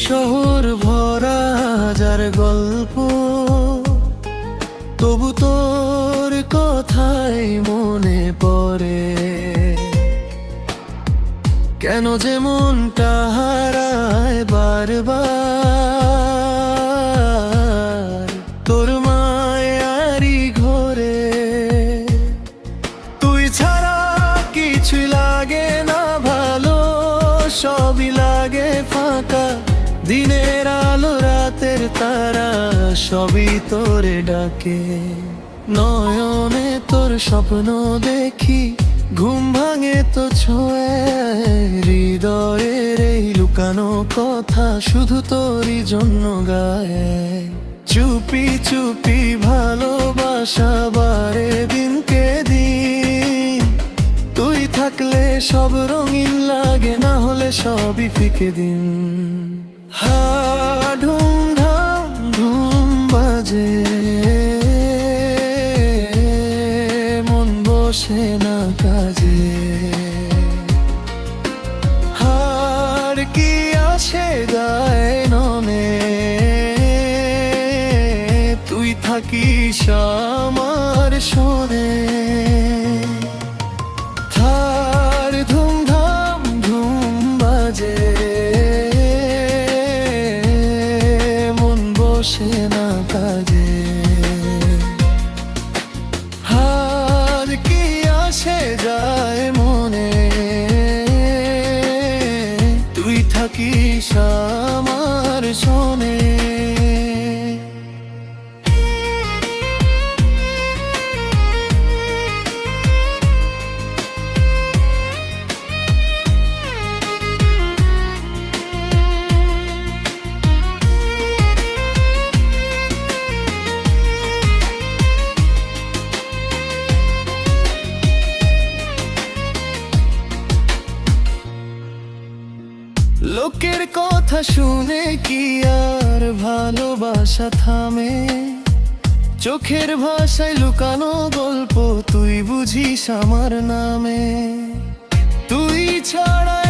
শহর ভরা হাজার গল্প, তবু তোর কথাই মনে পড়ে। কেন যে মনটা হারায় বারবার তোর মায়ারি ঘরে। তুই ছাড়া কিছুই লাগে না ভালো, সবই লাগে ফাঁকা। দিনের আলো রাতের তারা সবই তোরে ডাকে। নয়নে তোর স্বপ্ন দেখি, ঘুম ভাঙে তো ছোঁয়ে। হৃদয়ের এই লুকানো কথা শুধু তোরই জন্য গায়ে। চুপি চুপি ভালোবাসা বাড়ে দিনকে দিন। তুই থাকলে সব রঙিন লাগে, না হলে সবই ফিকে দিন। হা ধুম ধাম ধুম বাজে, মন বসে না কাজে। হার কি আসে গায়ে ননে, তুই থাকিস আমার শোনে। থার ধুম ধাম ধুম বাজে, মন বসে না কাজে। হার কি আসে যায় মনে, তুই থাকিস আমার শোনে। লোকের কথা শুনে কি আর ভালোবাসা থামে? চোখের ভাষায় লুকানো গল্প তুই বুঝিস আমার নামে। তুই ছাড়া